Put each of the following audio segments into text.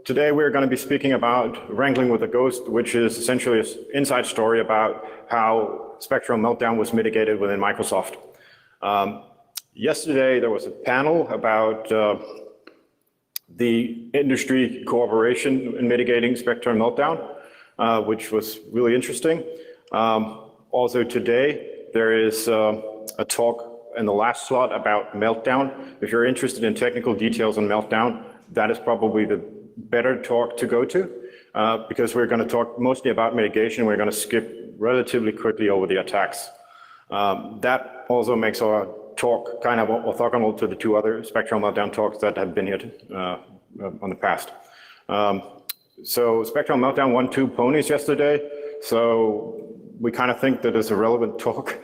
Today we're going to be speaking about Wrangling with a Ghost, which is essentially an inside story about how Spectral Meltdown was mitigated within Microsoft. Yesterday there was a panel about the industry cooperation in mitigating Spectral Meltdown, which was really interesting. Also today there is a talk in the last slot about Meltdown. If you're interested in technical details on Meltdown, that is probably the better talk to go to, because we're going to talk mostly about mitigation. We're going to skip relatively quickly over the attacks. That also makes our talk kind of orthogonal to the two other Spectral Meltdown talks that have been here on the past. So Spectral Meltdown won 2 ponies yesterday, so we kind of think that it's a relevant talk.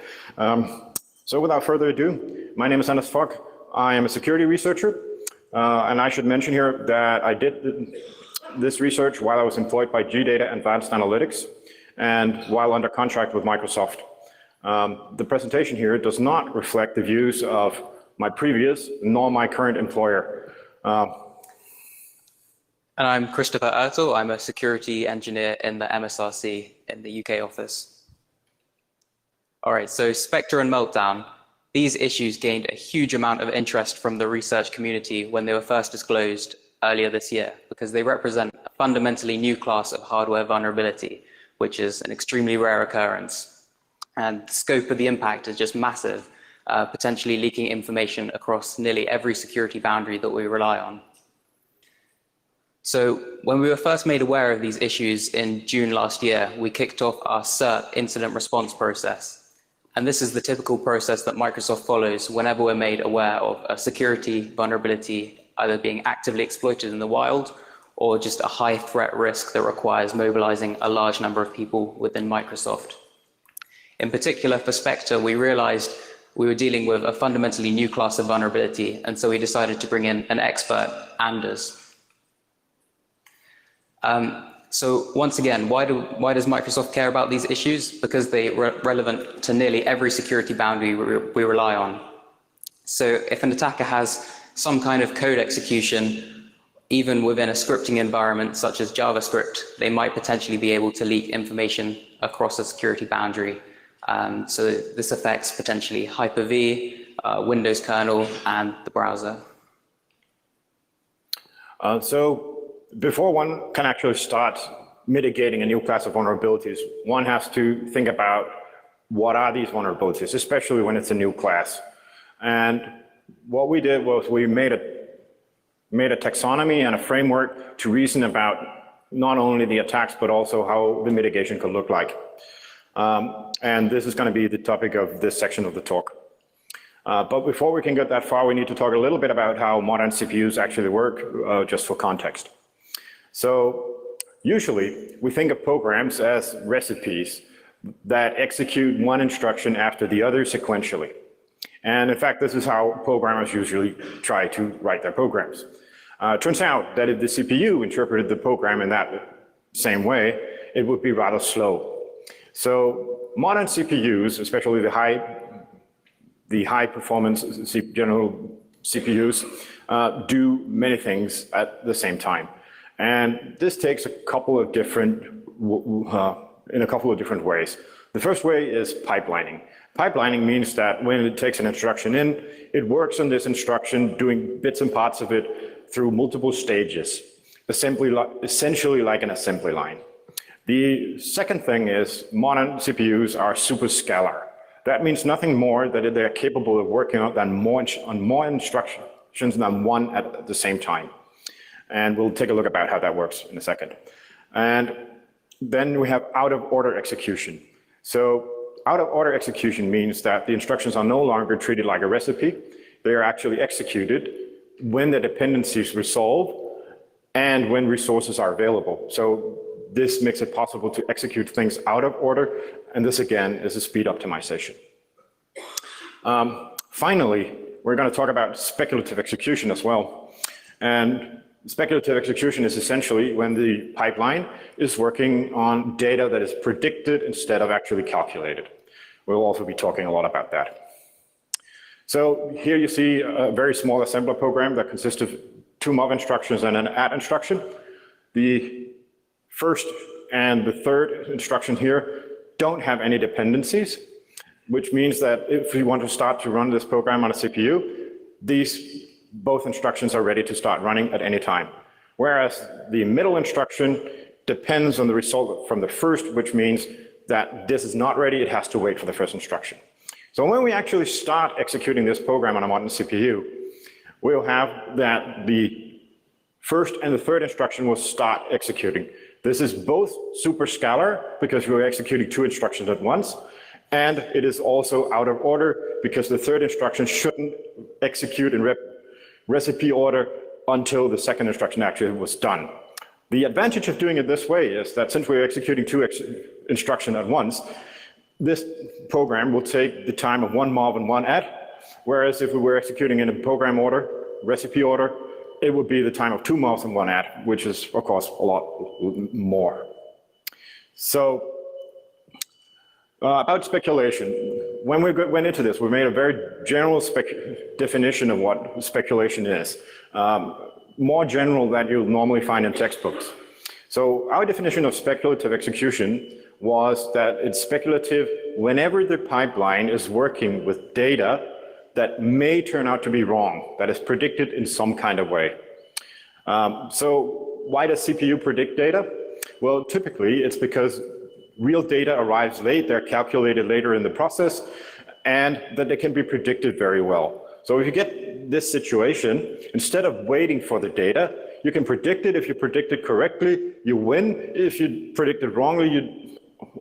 So without further ado, my name is Anders Fogh. I am a security researcher, and I should mention here that I did this research while I was employed by GData Advanced Analytics and while under contract with Microsoft. The presentation here does not reflect the views of my previous nor my current employer. And I'm Christopher Ertel. I'm a security engineer in the MSRC in the UK office. All right, so Spectre and Meltdown. These issues gained a huge amount of interest from the research community when they were first disclosed earlier this year, because they represent a fundamentally new class of hardware vulnerability, which is an extremely rare occurrence. And the scope of the impact is just massive, potentially leaking information across nearly every security boundary that we rely on. So when we were first made aware of these issues in June last year, we kicked off our CERT incident response process. And this is the typical process that Microsoft follows whenever we're made aware of a security vulnerability either being actively exploited in the wild or just a high threat risk that requires mobilizing a large number of people within Microsoft. In particular, for Spectre, we realized we were dealing with a fundamentally new class of vulnerability, and so we decided to bring in an expert, Anders. So once again, why does Microsoft care about these issues? Because they are relevant to nearly every security boundary we rely on. So if an attacker has some kind of code execution, even within a scripting environment such as JavaScript, they might potentially be able to leak information across a security boundary. So this affects potentially Hyper-V, Windows kernel, and the browser. Before one can actually start mitigating a new class of vulnerabilities, one has to think about what are these vulnerabilities, especially when it's a new class. And what we did was we made a taxonomy and a framework to reason about not only the attacks, but also how the mitigation could look like. And this is going to be the topic of this section of the talk. But before we can get that far, we need to talk a little bit about how modern CPUs actually work, just for context. So usually we think of programs as recipes that execute one instruction after the other sequentially. And in fact, this is how programmers usually try to write their programs. It turns out that if the CPU interpreted the program in that same way, it would be rather slow. So modern CPUs, especially the high performance general CPUs, do many things at the same time. And this takes in a couple of different ways. The first way is pipelining. Pipelining means that when it takes an instruction in, it works on this instruction, doing bits and parts of it through multiple stages, essentially like an assembly line. The second thing is modern CPUs are super scalar. That means nothing more than they're capable of working on more instructions than one at the same time. And we'll take a look about how that works in a second. And then we have out-of-order execution. So out-of-order execution means that the instructions are no longer treated like a recipe. They are actually executed when the dependencies resolve and when resources are available. So this makes it possible to execute things out of order. And this, again, is a speed optimization. Finally, we're going to talk about speculative execution as well. And speculative execution is essentially when the pipeline is working on data that is predicted instead of actually calculated. We'll also be talking a lot about that. So here you see a very small assembler program that consists of 2 mov instructions and an add instruction. The first and the third instruction here don't have any dependencies, which means that if we want to start to run this program on a CPU, these both instructions are ready to start running at any time. Whereas the middle instruction depends on the result from the first, which means that this is not ready, it has to wait for the first instruction. So when we actually start executing this program on a modern CPU, we'll have that the first and the third instruction will start executing. This is both super scalar because we're executing two instructions at once, and it is also out of order because the third instruction shouldn't execute in recipe order until the second instruction actually was done. The advantage of doing it this way is that since we're executing two instructions at once, this program will take the time of one mov and one add, whereas if we were executing in a program order, recipe order, it would be the time of two movs and one add, which is, of course, a lot more. So, about speculation. When we went into this, we made a very general definition of what speculation is, more general than you'll normally find in textbooks. So our definition of speculative execution was that it's speculative whenever the pipeline is working with data that may turn out to be wrong, that is predicted in some kind of way. So why does CPU predict data? Well, typically it's because real data arrives late, they're calculated later in the process, and that they can be predicted very well. So if you get this situation, instead of waiting for the data, you can predict it. If you predict it correctly, you win. If you predict it wrongly, you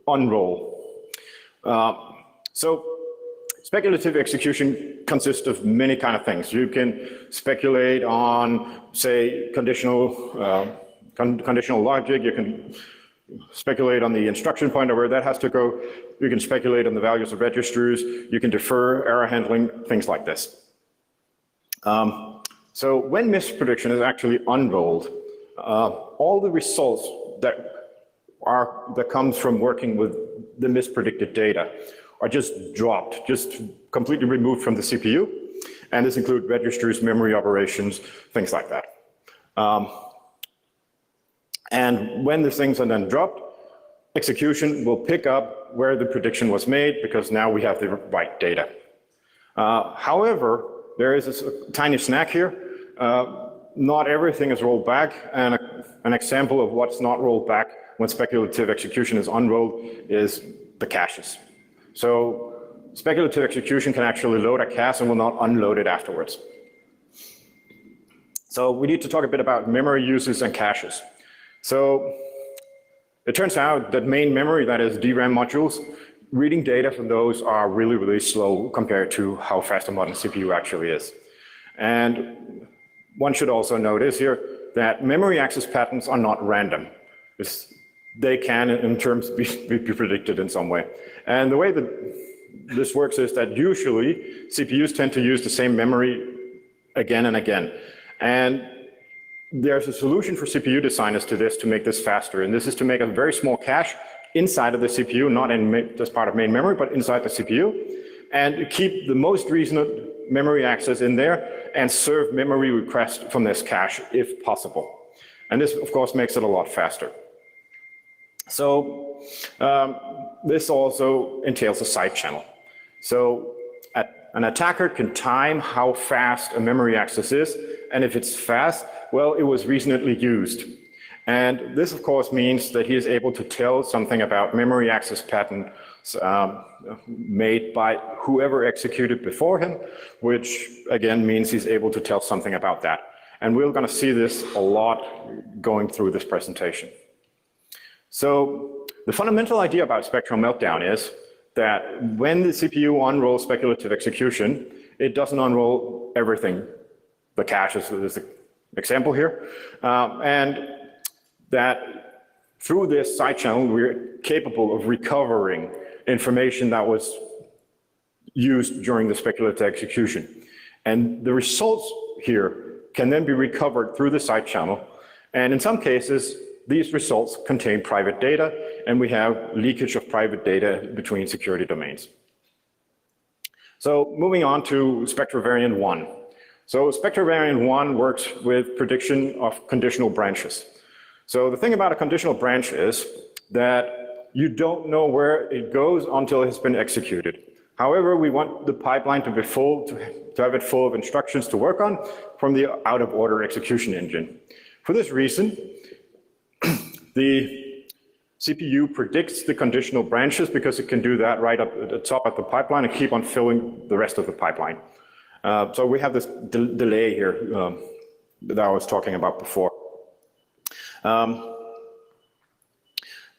unroll. So speculative execution consists of many kind of things. You can speculate on, say, conditional logic. You can speculate on the instruction pointer where that has to go. You can speculate on the values of registers. You can defer error handling, things like this. So when misprediction is actually unrolled, all the results that comes from working with the mispredicted data are just dropped, just completely removed from the CPU. And this includes registers, memory operations, things like that. And when the things are then dropped, execution will pick up where the prediction was made because now we have the right data. However, there is a tiny snack here. Not everything is rolled back, and an example of what's not rolled back when speculative execution is unrolled is the caches. So speculative execution can actually load a cache and will not unload it afterwards. So we need to talk a bit about memory uses and caches. So it turns out that main memory, that is DRAM modules, reading data from those are really, really slow compared to how fast a modern CPU actually is. And one should also notice here that memory access patterns are not random. They can, in terms, be predicted in some way. And the way that this works is that usually CPUs tend to use the same memory again and again. And there's a solution for CPU designers to this to make this faster. And this is to make a very small cache inside of the CPU, not as part of main memory, but inside the CPU, and keep the most recent memory access in there and serve memory requests from this cache if possible. And this, of course, makes it a lot faster. So this also entails a side channel. So an attacker can time how fast a memory access is, and if it's fast, well, it was recently used. And this, of course, means that he is able to tell something about memory access patterns made by whoever executed before him, which again means he's able to tell something about that. And we're going to see this a lot going through this presentation. So the fundamental idea about spectral meltdown is that when the CPU unrolls speculative execution, it doesn't unroll everything. The cache is the example here. And that through this side channel, we're capable of recovering information that was used during the speculative execution. And the results here can then be recovered through the side channel. And in some cases, these results contain private data, and we have leakage of private data between security domains. So moving on to Spectra variant 1. So Spectra variant 1 works with prediction of conditional branches. So the thing about a conditional branch is that you don't know where it goes until it has been executed. However, we want the pipeline to be full, to have it full of instructions to work on from the out-of-order execution engine. For this reason, the CPU predicts the conditional branches because it can do that right up at the top of the pipeline and keep on filling the rest of the pipeline. So we have this delay here that I was talking about before.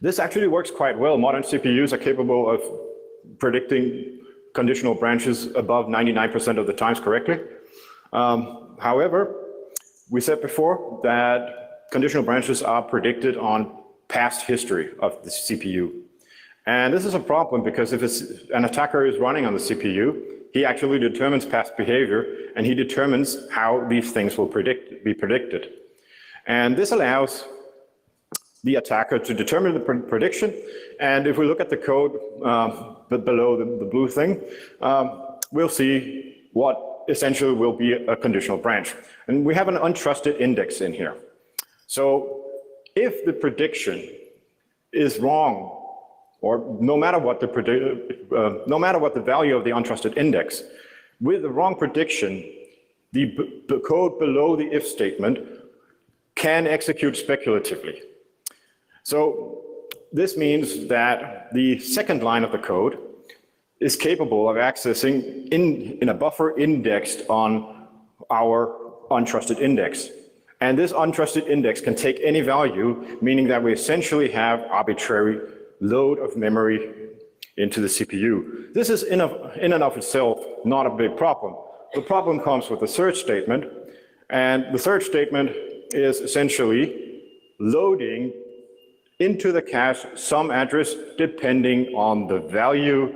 This actually works quite well. Modern CPUs are capable of predicting conditional branches above 99% of the times correctly. However, we said before that conditional branches are predicted on past history of the CPU. And this is a problem because if an attacker is running on the CPU, he actually determines past behavior and he determines how these things will be predicted. And this allows the attacker to determine the prediction. And if we look at the code below the blue thing, we'll see what essentially will be a conditional branch. And we have an untrusted index in here. So if the prediction is wrong, or no matter what the value of the untrusted index, with the wrong prediction, the code below the if statement can execute speculatively. So this means that the second line of the code is capable of accessing in a buffer indexed on our untrusted index. And this untrusted index can take any value, meaning that we essentially have arbitrary load of memory into the CPU. This is in and of itself not a big problem. The problem comes with the search statement, and the search statement is essentially loading into the cache some address depending on the value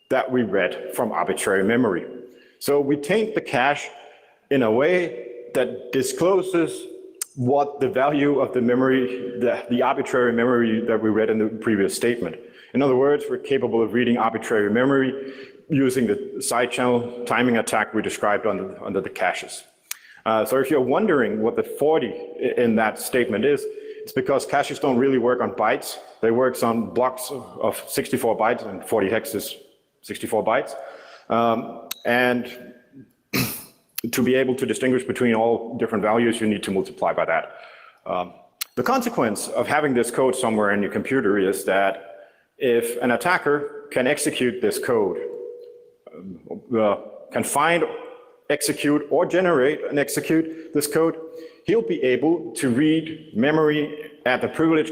that we read from arbitrary memory. So we taint the cache in a way that discloses what the value of the memory, the arbitrary memory that we read in the previous statement. In other words, we're capable of reading arbitrary memory using the side channel timing attack we described under the caches. So if you're wondering what the 40 in that statement is, it's because caches don't really work on bytes. They work on blocks of 64 bytes, and 40 hex is 64 bytes. And to be able to distinguish between all different values, you need to multiply by that. The consequence of having this code somewhere in your computer is that if an attacker can execute this code, can find, execute, or generate and execute this code, he'll be able to read memory at the privilege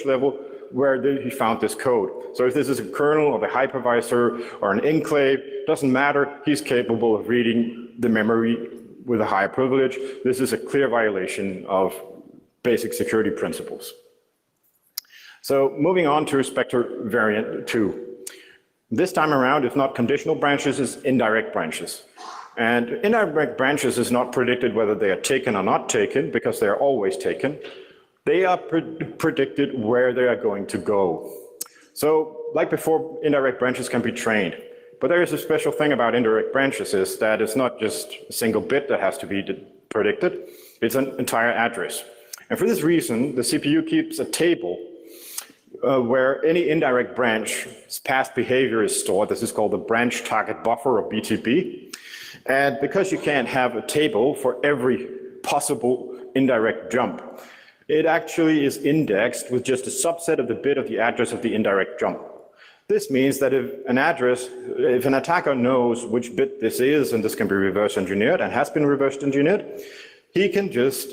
level where he found this code. So if this is a kernel or the hypervisor or an enclave, doesn't matter, he's capable of reading the memory with a higher privilege. This is a clear violation of basic security principles. So moving on to Spectre variant 2. This time around, it's not conditional branches, it's indirect branches. And indirect branches is not predicted whether they are taken or not taken, because they are always taken. They are predicted where they are going to go. So like before, indirect branches can be trained. But there is a special thing about indirect branches is that it's not just a single bit that has to be predicted, it's an entire address. And for this reason, the CPU keeps a table where any indirect branch's past behavior is stored. This is called the branch target buffer, or BTB. And because you can't have a table for every possible indirect jump, it actually is indexed with just a subset of the bit of the address of the indirect jump. This means that if an attacker knows which bit this is, and this can be reverse engineered and has been reverse engineered, he can just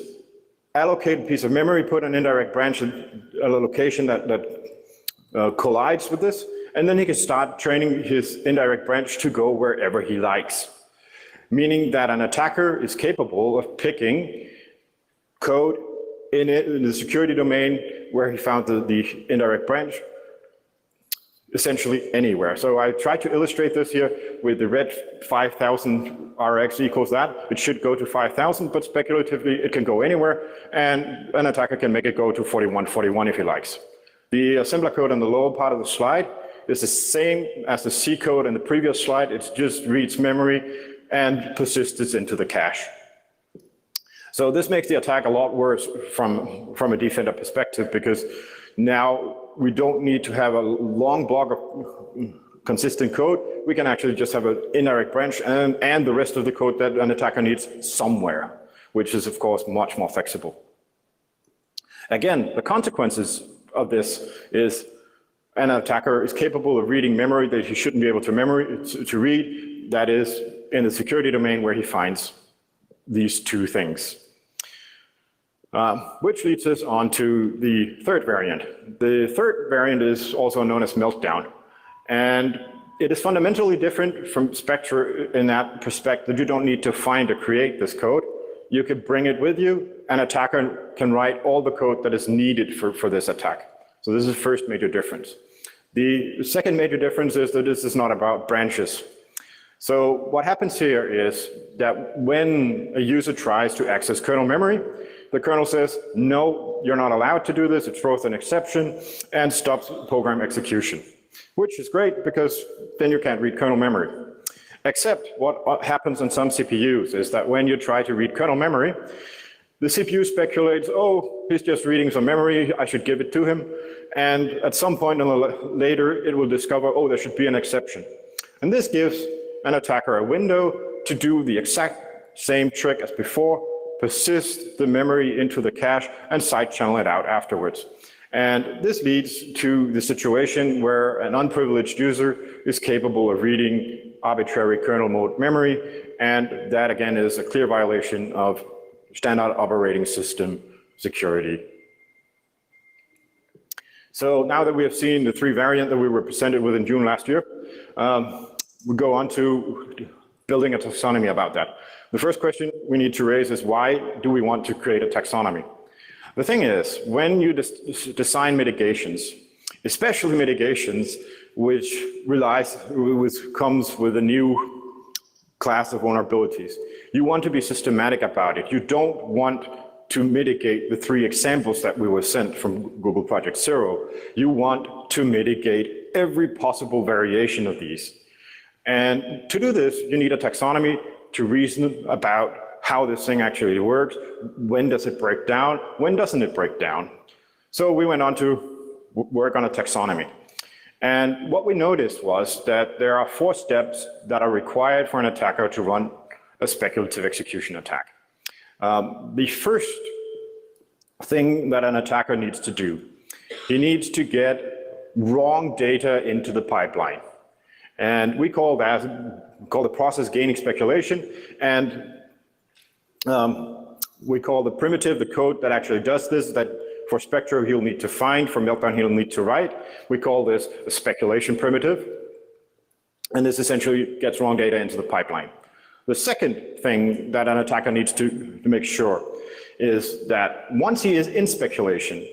allocate a piece of memory, put an indirect branch in a location that collides with this, and then he can start training his indirect branch to go wherever he likes. Meaning that an attacker is capable of picking code in the security domain where he found the indirect branch, essentially anywhere. So I tried to illustrate this here with the red 5000 Rx equals that. It should go to 5000, but speculatively it can go anywhere, and an attacker can make it go to 4141 if he likes. The assembler code on the lower part of the slide is the same as the C code in the previous slide. It just reads memory and persists it into the cache. So this makes the attack a lot worse from a defender perspective, because now we don't need to have a long block of consistent code. We can actually just have an indirect branch and the rest of the code that an attacker needs somewhere, which is of course much more flexible. Again, the consequences of this is an attacker is capable of reading memory that he shouldn't be able to read, that is in the security domain where he finds these two things. Which leads us on to the third variant. The third variant is also known as meltdown. And it is fundamentally different from Spectre in that perspective. You don't need to find or create this code. You can bring it with you. An attacker can write all the code that is needed for this attack. So this is the first major difference. The second major difference is that this is not about branches. So what happens here is that when a user tries to access kernel memory, the kernel says, no, you're not allowed to do this. It throws an exception and stops program execution, which is great because then you can't read kernel memory. Except what happens on some CPUs is that when you try to read kernel memory, the CPU speculates, oh, he's just reading some memory, I should give it to him. And at some point later, it will discover, oh, there should be an exception. And this gives an attacker a window to do the exact same trick as before, persist the memory into the cache and side channel it out afterwards. And this leads to the situation where an unprivileged user is capable of reading arbitrary kernel mode memory, and that again is a clear violation of standard operating system security. So now that we have seen the three variants that we were presented with in June last year, we go on to building a taxonomy about that. The first question we need to raise is, why do we want to create a taxonomy? The thing is, when you design mitigations, especially mitigations which comes with a new class of vulnerabilities, you want to be systematic about it. You don't want to mitigate the three examples that we were sent from Google Project Zero. You want to mitigate every possible variation of these. And to do this, you need a taxonomy to reason about how this thing actually works. When does it break down? When doesn't it break down? So we went on to work on a taxonomy. And what we noticed was that there are 4 steps that are required for an attacker to run a speculative execution attack. The first thing that an attacker needs to do, he needs to get wrong data into the pipeline. And we call the process gaining speculation, and we call the primitive the code that actually does this, that for Spectre he'll need to find, for Meltdown he'll need to write. We call this a speculation primitive, and this essentially gets wrong data into the pipeline. The second thing that an attacker needs to make sure is that once he is in speculation,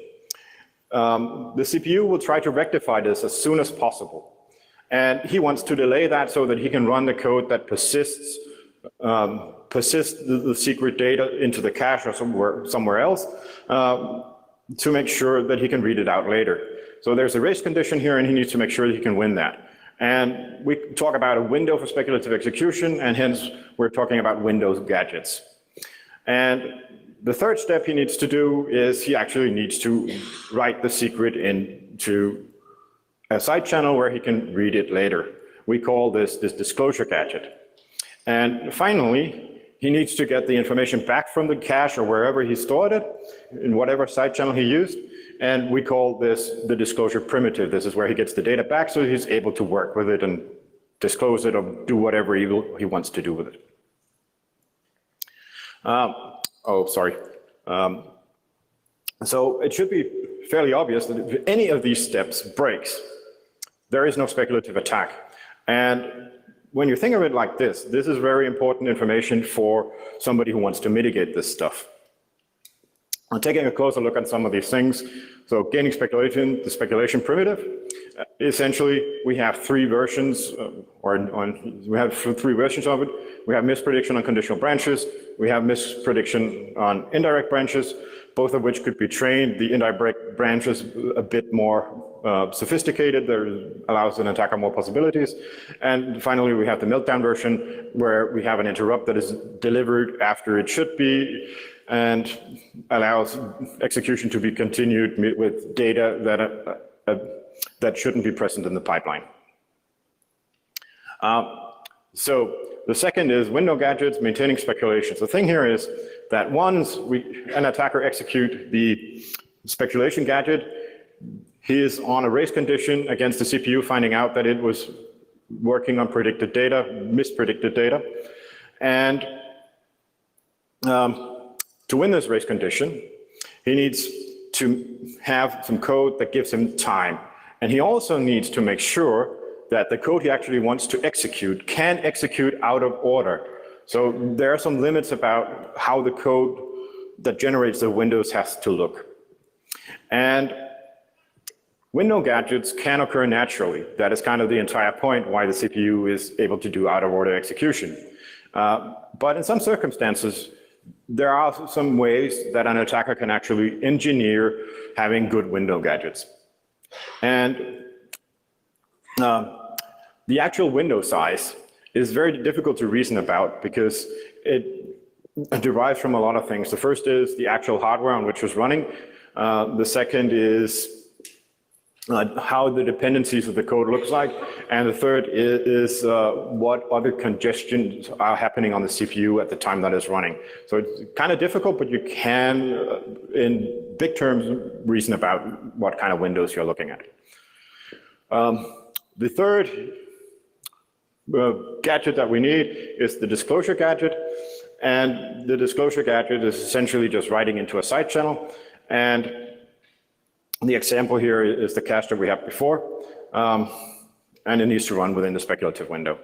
the CPU will try to rectify this as soon as possible. And he wants to delay that so that he can run the code that persists the secret data into the cache or somewhere else to make sure that he can read it out later. So there's a race condition here, and he needs to make sure that he can win that. And we talk about a window for speculative execution, and hence we're talking about Windows gadgets. And the third step he needs to do is he actually needs to write the secret into a side channel where he can read it later. We call this disclosure gadget. And finally, he needs to get the information back from the cache or wherever he stored it, in whatever side channel he used, and we call this the disclosure primitive. This is where he gets the data back so he's able to work with it and disclose it or do whatever he wants to do with it. So it should be fairly obvious that if any of these steps breaks, there is no speculative attack. And when you think of it like this is very important information for somebody who wants to mitigate this stuff. I'm taking a closer look at some of these things. So gaining speculation, the speculation primitive, essentially we have 3 versions, we have 3 versions of it. We have misprediction on conditional branches, we have misprediction on indirect branches, both of which could be trained. The indirect branch is a bit more sophisticated, there allows an attacker more possibilities. And finally, we have the meltdown version, where we have an interrupt that is delivered after it should be. and allows execution to be continued with data that shouldn't be present in the pipeline. So the second is window gadgets, maintaining speculations. The thing here is that once an attacker execute the speculation gadget, he is on a race condition against the CPU, finding out that it was working on predicted data, mispredicted data. And to win this race condition, he needs to have some code that gives him time. And he also needs to make sure that the code he actually wants to execute can execute out of order. So there are some limits about how the code that generates the windows has to look. And window gadgets can occur naturally. That is kind of the entire point why the CPU is able to do out of order execution. But in some circumstances, there are some ways that an attacker can actually engineer having good window gadgets. And the actual window size is very difficult to reason about because it derives from a lot of things. The first is the actual hardware on which it's running. The second is how the dependencies of the code looks like. And the third is what other congestions are happening on the CPU at the time that it's running. So it's kind of difficult, but you can, in big terms, reason about what kind of windows you're looking at. The third gadget that we need is the disclosure gadget. And the disclosure gadget is essentially just writing into a side channel. And the example here is the cache that we had before. And it needs to run within the speculative window.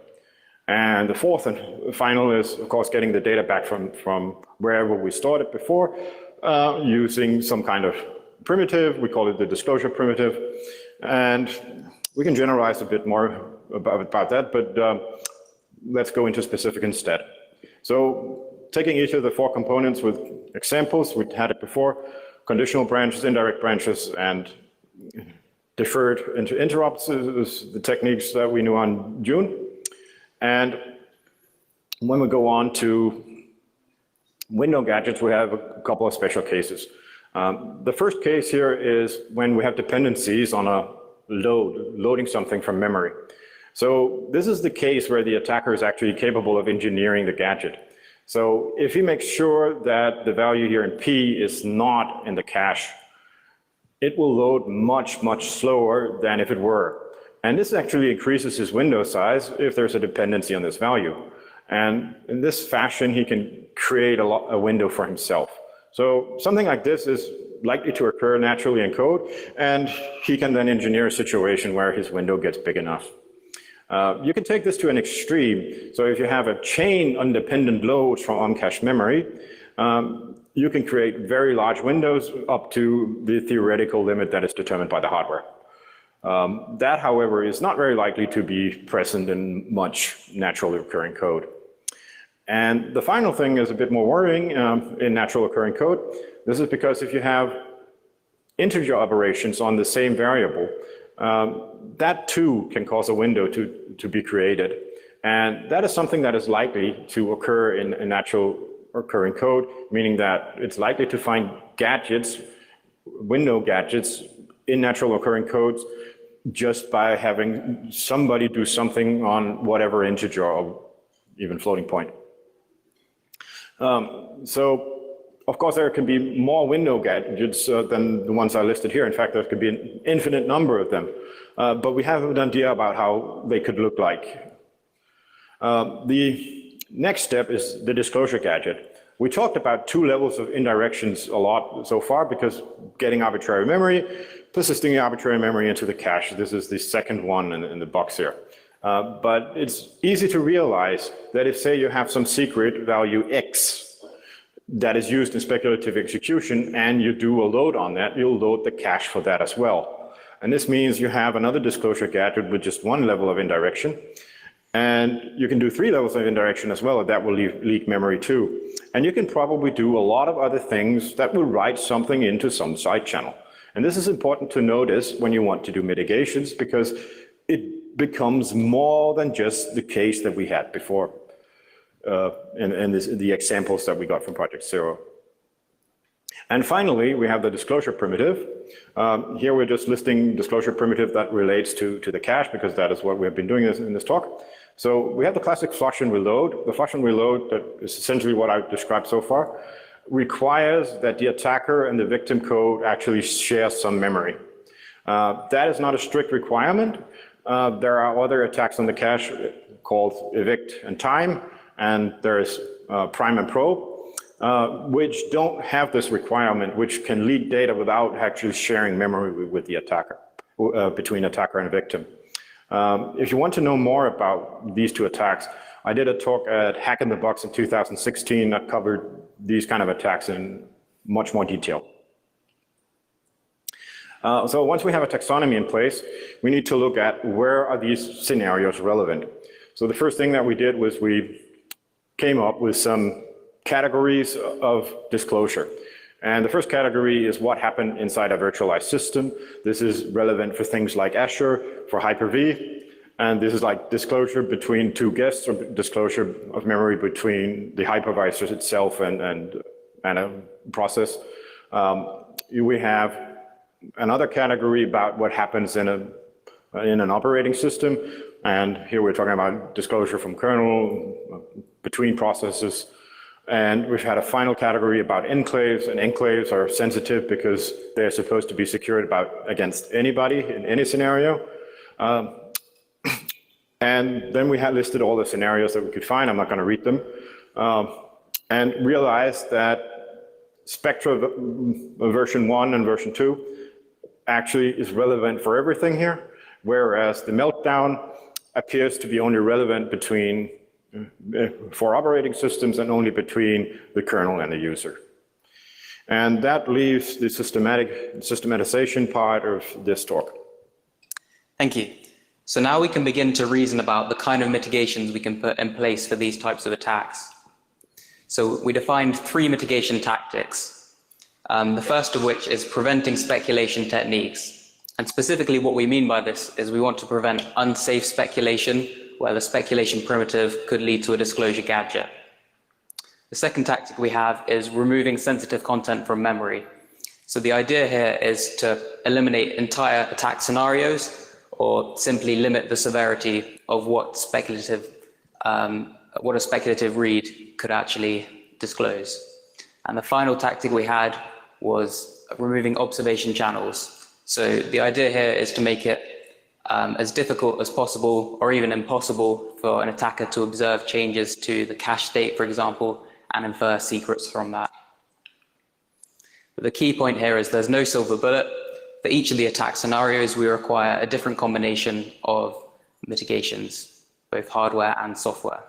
And the fourth and final is, of course, getting the data back from wherever we stored it before, using some kind of primitive. We call it the disclosure primitive. And we can generalize a bit more about that, but let's go into specific instead. So taking each of the four components with examples, we had it before, conditional branches, indirect branches, and deferred interrupts is the techniques that we knew on June. And when we go on to window gadgets, we have a couple of special cases. The first case here is when we have dependencies on a loading something from memory. So this is the case where the attacker is actually capable of engineering the gadget. So if he makes sure that the value here in P is not in the cache, it will load much, much slower than if it were. And this actually increases his window size if there's a dependency on this value. And in this fashion, he can create a window for himself. So something like this is likely to occur naturally in code, and he can then engineer a situation where his window gets big enough. You can take this to an extreme. So if you have a chain independent loads from on-cache memory, you can create very large windows up to the theoretical limit that is determined by the hardware. That, however, is not very likely to be present in much naturally occurring code. And the final thing is a bit more worrying in natural occurring code. This is because if you have integer operations on the same variable, that too can cause a window to be created. And that is something that is likely to occur in natural occurring code, meaning that it's likely to find gadgets, window gadgets in natural occurring codes just by having somebody do something on whatever integer or even floating point. So, of course, there can be more window gadgets than the ones I listed here. In fact, there could be an infinite number of them. But we have an idea about how they could look like. The next step is the disclosure gadget. We talked about two levels of indirections a lot so far because getting arbitrary memory, persisting arbitrary memory into the cache. This is the second one in the box here. But it's easy to realize that if, say, you have some secret value X that is used in speculative execution and you do a load on that, you'll load the cache for that as well. And this means you have another disclosure gadget with just one level of indirection. And you can do 3 levels of indirection as well, and that will leak memory too. And you can probably do a lot of other things that will write something into some side channel. And this is important to notice when you want to do mitigations, because it becomes more than just the case that we had before in the examples that we got from Project Zero. And finally, we have the disclosure primitive. Here we're just listing disclosure primitive that relates to the cache, because that is what we have been doing in this talk. So we have the classic flush and reload. The flush and reload, that is essentially what I've described so far, requires that the attacker and the victim code actually share some memory. That is not a strict requirement. There are other attacks on the cache called evict and time, and there's prime and probe, which don't have this requirement, which can leak data without actually sharing memory with the attacker, between attacker and victim. If you want to know more about these two attacks, I did a talk at Hack in the Box in 2016 that covered these kind of attacks in much more detail. So once we have a taxonomy in place, we need to look at where are these scenarios relevant. So the first thing that we did was we came up with some categories of disclosure. And the first category is what happened inside a virtualized system. This is relevant for things like Azure, for Hyper-V, and this is like disclosure between two guests, or disclosure of memory between the hypervisor itself and a process. We have another category about what happens in an operating system, and here we're talking about disclosure from kernel, between processes. And we've had a final category about enclaves, and enclaves are sensitive because they're supposed to be secured against anybody in any scenario. And then we had listed all the scenarios that we could find. I'm not going to read them. And realized that Spectra version 1 and version 2 actually is relevant for everything here, whereas the meltdown appears to be only relevant for operating systems and only between the kernel and the user. And that leaves the systematization part of this talk. Thank you. So now we can begin to reason about the kind of mitigations we can put in place for these types of attacks. So we defined 3 mitigation tactics, the first of which is preventing speculation techniques. And specifically what we mean by this is we want to prevent unsafe speculation, where the speculation primitive could lead to a disclosure gadget. The second tactic we have is removing sensitive content from memory. So the idea here is to eliminate entire attack scenarios, or simply limit the severity of what a speculative read could actually disclose. And the final tactic we had was removing observation channels. So the idea here is to make it as difficult as possible, or even impossible, for an attacker to observe changes to the cache state, for example, and infer secrets from that. But the key point here is there's no silver bullet. For each of the attack scenarios, we require a different combination of mitigations, both hardware and software.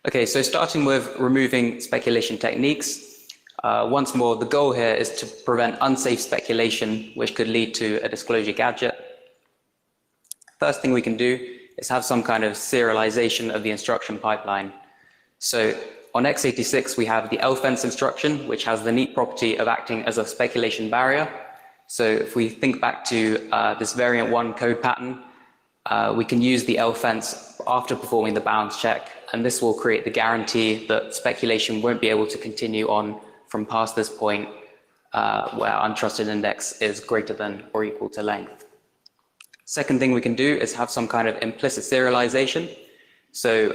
Okay, so starting with removing speculation techniques, once more, the goal here is to prevent unsafe speculation, which could lead to a disclosure gadget. First thing we can do is have some kind of serialization of the instruction pipeline. So on x86, we have the lfence instruction, which has the neat property of acting as a speculation barrier. So if we think back to this variant 1 code pattern, we can use the lfence after performing the bounds check, and this will create the guarantee that speculation won't be able to continue on from past this point where untrusted index is greater than or equal to length. Second thing we can do is have some kind of implicit serialization. So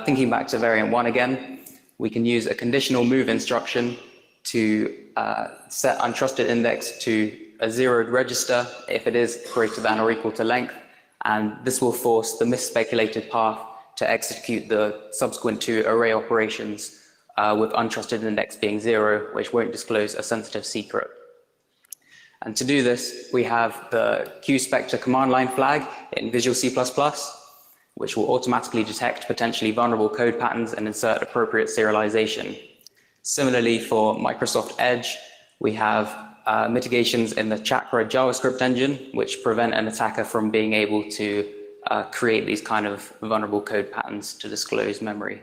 thinking back to variant 1 again, we can use a conditional move instruction to set untrusted index to a zeroed register if it is greater than or equal to length, and this will force the misspeculated path to execute the subsequent 2 array operations with untrusted index being 0, which won't disclose a sensitive secret. And to do this, we have the qspectre command line flag in Visual C++, which will automatically detect potentially vulnerable code patterns and insert appropriate serialization. Similarly, for Microsoft Edge, we have mitigations in the Chakra JavaScript engine, which prevent an attacker from being able to create these kind of vulnerable code patterns to disclose memory.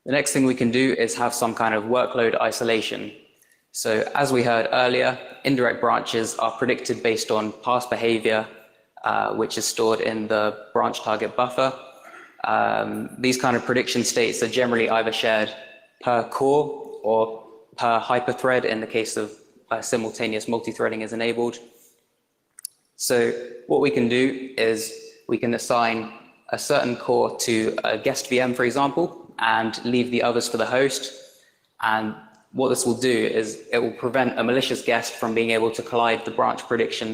The next thing we can do is have some kind of workload isolation. So as we heard earlier, indirect branches are predicted based on past behavior, which is stored in the branch target buffer. These kind of prediction states are generally either shared per core or per hyperthread in the case of simultaneous multi-threading is enabled. So what we can do is we can assign a certain core to a guest VM, for example, and leave the others for the host. And what this will do is it will prevent a malicious guest from being able to collide the branch prediction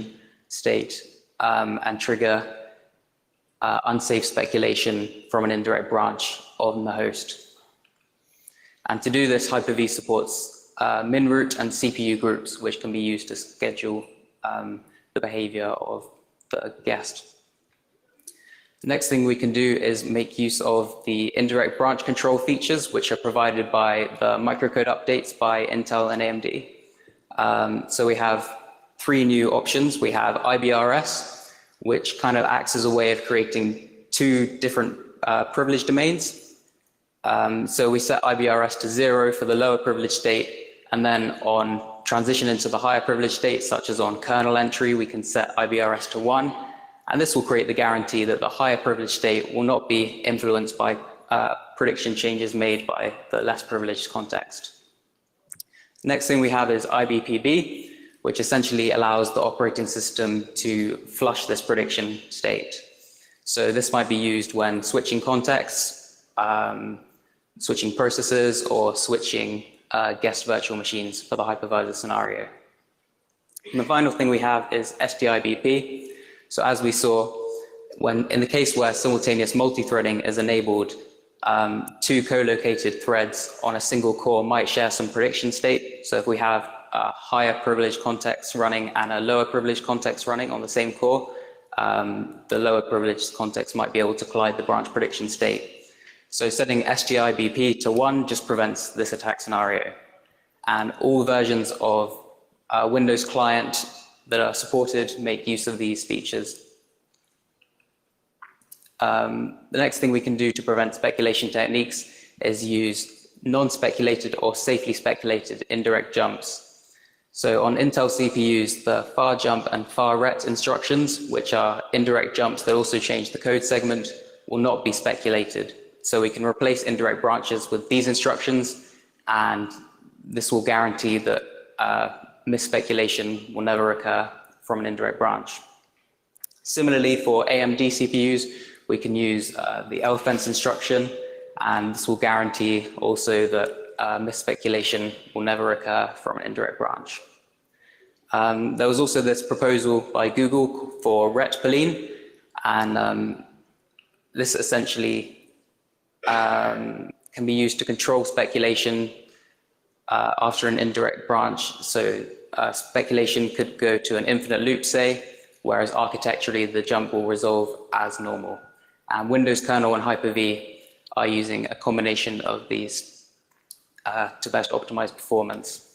state and trigger unsafe speculation from an indirect branch on the host. And to do this, Hyper-V supports min-root and CPU groups, which can be used to schedule the behavior of the guest. The next thing we can do is make use of the indirect branch control features, which are provided by the microcode updates by Intel and AMD. So we have three new options. We have IBRS, which kind of acts as a way of creating two different privilege domains. So we set IBRS to 0 for the lower privilege state, and then on transition into the higher privilege state, such as on kernel entry, we can set IBRS to 1. And this will create the guarantee that the higher privilege state will not be influenced by prediction changes made by the less privileged context. Next thing we have is IBPB, which essentially allows the operating system to flush this prediction state. So this might be used when switching contexts, switching processes, or switching guest virtual machines for the hypervisor scenario. And the final thing we have is STIBP. So as we saw, when in the case where simultaneous multi-threading is enabled, two co-located threads on a single core might share some prediction state. So if we have a higher privileged context running and a lower privileged context running on the same core, the lower privileged context might be able to collide the branch prediction state. So setting STIBP to 1 just prevents this attack scenario. And all versions of Windows client that are supported make use of these features. The next thing we can do to prevent speculation techniques is use non-speculated or safely speculated indirect jumps. So on Intel CPUs, the far jump and far ret instructions, which are indirect jumps that also change the code segment, will not be speculated. So we can replace indirect branches with these instructions, and this will guarantee that misspeculation will never occur from an indirect branch. Similarly, for AMD CPUs, we can use the LFENCE instruction, and this will guarantee also that misspeculation will never occur from an indirect branch. There was also this proposal by Google for ret-poline, and this essentially can be used to control speculation after an indirect branch. So speculation could go to an infinite loop, say, whereas architecturally the jump will resolve as normal. And Windows kernel and Hyper-V are using a combination of these to best optimize performance.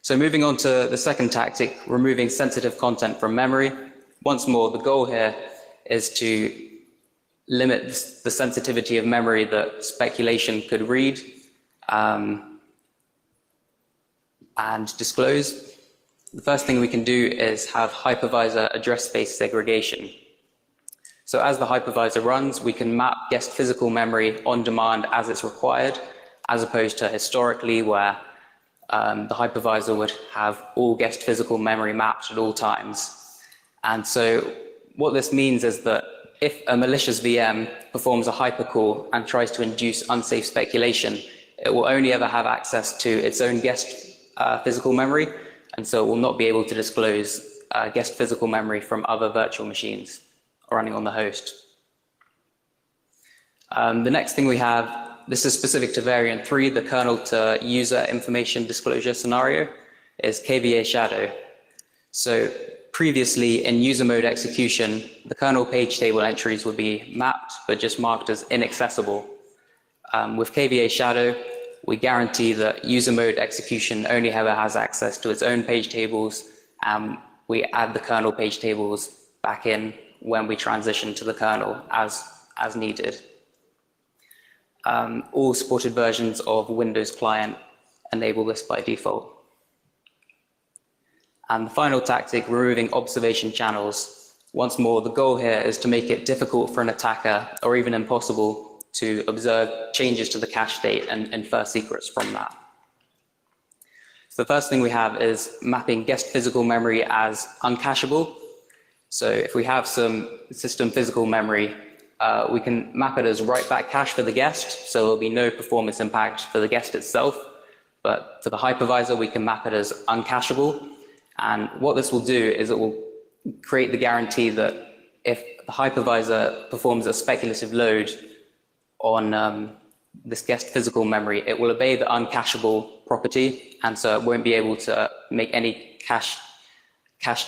So moving on to the second tactic, removing sensitive content from memory. Once more, the goal here is to limit the sensitivity of memory that speculation could read and disclose. The first thing we can do is have hypervisor address space segregation. So as the hypervisor runs, we can map guest physical memory on demand as it's required, as opposed to historically where the hypervisor would have all guest physical memory mapped at all times. And so what this means is that if a malicious VM performs a hypercall and tries to induce unsafe speculation, it will only ever have access to its own guest physical memory, and so it will not be able to disclose guest physical memory from other virtual machines running on the host. The next thing we have, this is specific to variant 3, the kernel to user information disclosure scenario, is KVA shadow. So previously in user mode execution, the kernel page table entries would be mapped, but just marked as inaccessible. With KVA shadow, we guarantee that user mode execution only ever has access to its own page tables, and we add the kernel page tables back in when we transition to the kernel as needed. All supported versions of Windows client enable this by default. And the final tactic, removing observation channels. Once more, the goal here is to make it difficult for an attacker, or even impossible, to observe changes to the cache state and infer secrets from that. So the first thing we have is mapping guest physical memory as uncacheable. So if we have some system physical memory, we can map it as write-back cache for the guest, so there'll be no performance impact for the guest itself. But for the hypervisor, we can map it as uncacheable. And what this will do is it will create the guarantee that if the hypervisor performs a speculative load on this guest physical memory, it will obey the uncacheable property, and so it won't be able to make any cache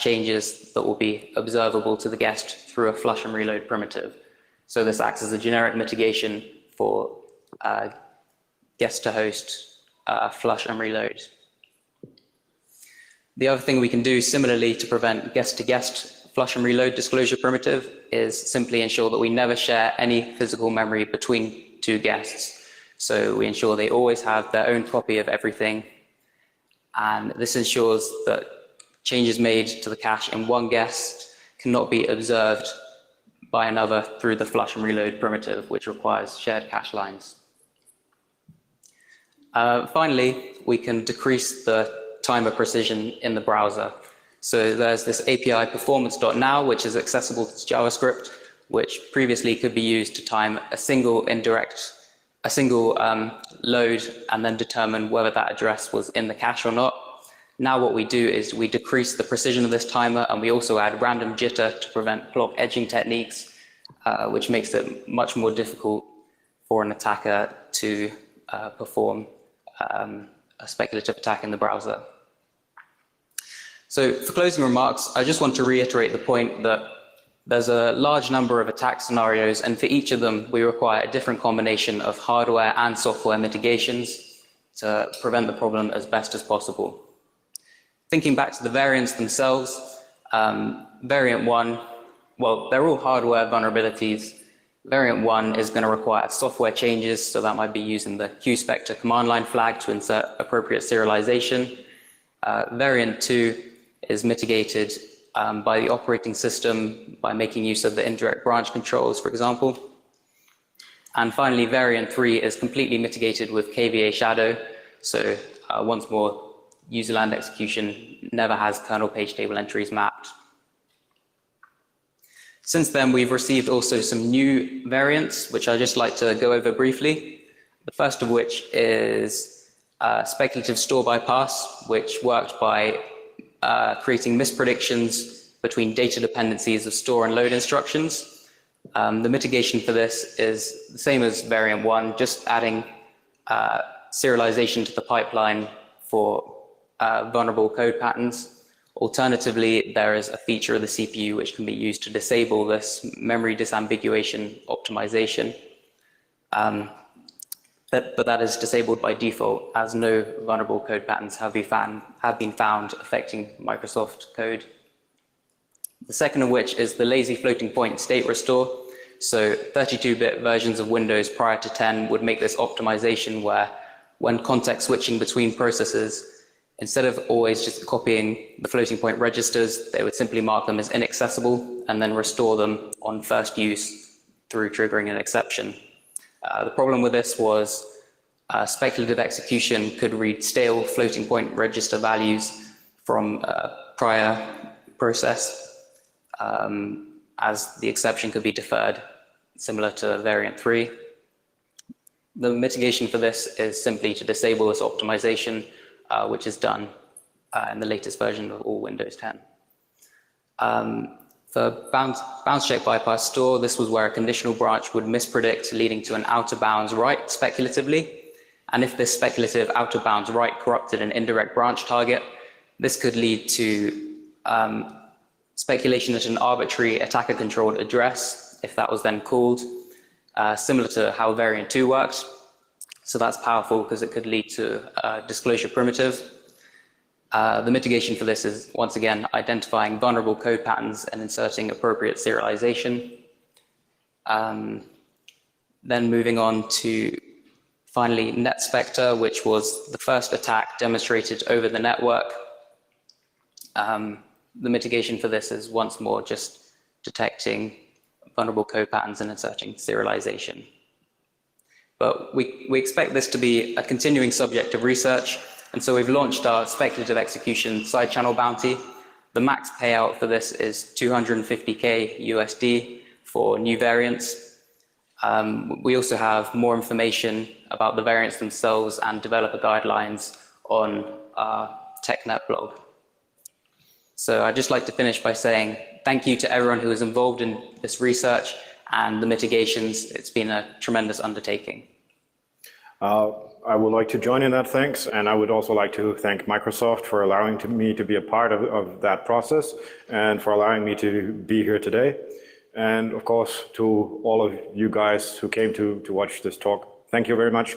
changes that will be observable to the guest through a flush and reload primitive. So this acts as a generic mitigation for guest to host flush and reload. The other thing we can do similarly to prevent guest-to-guest flush and reload disclosure primitive is simply ensure that we never share any physical memory between two guests. So we ensure they always have their own copy of everything. And this ensures that changes made to the cache in one guest cannot be observed by another through the flush and reload primitive, which requires shared cache lines. Finally, we can decrease the timer precision in the browser. So there's this API performance.now, which is accessible to JavaScript, which previously could be used to time a single load and then determine whether that address was in the cache or not. Now what we do is we decrease the precision of this timer, and we also add random jitter to prevent clock edging techniques, which makes it much more difficult for an attacker to perform a speculative attack in the browser. So for closing remarks, I just want to reiterate the point that there's a large number of attack scenarios, and for each of them, we require a different combination of hardware and software mitigations to prevent the problem as best as possible. Thinking back to the variants themselves, variant 1, well, they're all hardware vulnerabilities. Variant 1 is going to require software changes, so that might be using the qspector command line flag to insert appropriate serialization. Variant 2 is mitigated by the operating system by making use of the indirect branch controls, for example. And finally, variant 3 is completely mitigated with KVA shadow. So once more, userland execution never has kernel page table entries mapped. Since then, we've received also some new variants, which I'd just like to go over briefly. The first of which is speculative store bypass, which worked by creating mispredictions between data dependencies of store and load instructions. The mitigation for this is the same as variant 1, just adding serialization to the pipeline for vulnerable code patterns. Alternatively, there is a feature of the CPU which can be used to disable this memory disambiguation optimization. But that is disabled by default, as no vulnerable code patterns have been found affecting Microsoft code. The second of which is the lazy floating point state restore. So 32-bit versions of Windows prior to 10 would make this optimization where when context switching between processes, instead of always just copying the floating point registers, they would simply mark them as inaccessible and then restore them on first use through triggering an exception. The problem with this was speculative execution could read stale floating point register values from a prior process, as the exception could be deferred, similar to variant 3. The mitigation for this is simply to disable this optimization, which is done in the latest version of all Windows 10. For bounds check bypass store, this was where a conditional branch would mispredict, leading to an outer bounds write speculatively. And if this speculative outer bounds write corrupted an indirect branch target, this could lead to speculation at an arbitrary attacker-controlled address, if that was then called, similar to how variant 2 worked. So that's powerful because it could lead to a disclosure primitive. The mitigation for this is, once again, identifying vulnerable code patterns and inserting appropriate serialization. Then moving on to, finally, NetSpectre, which was the first attack demonstrated over the network. The mitigation for this is, once more, just detecting vulnerable code patterns and inserting serialization. but we expect this to be a continuing subject of research. And so we've launched our speculative execution side channel bounty. The max payout for this is 250K USD for new variants. We also have more information about the variants themselves and developer guidelines on our TechNet blog. So I'd just like to finish by saying thank you to everyone who is involved in this research and the mitigations. It's been a tremendous undertaking. I would like to join in that thanks, and I would also like to thank Microsoft for allowing me to be a part of that process and for allowing me to be here today. And of course, to all of you guys who came to watch this talk, thank you very much.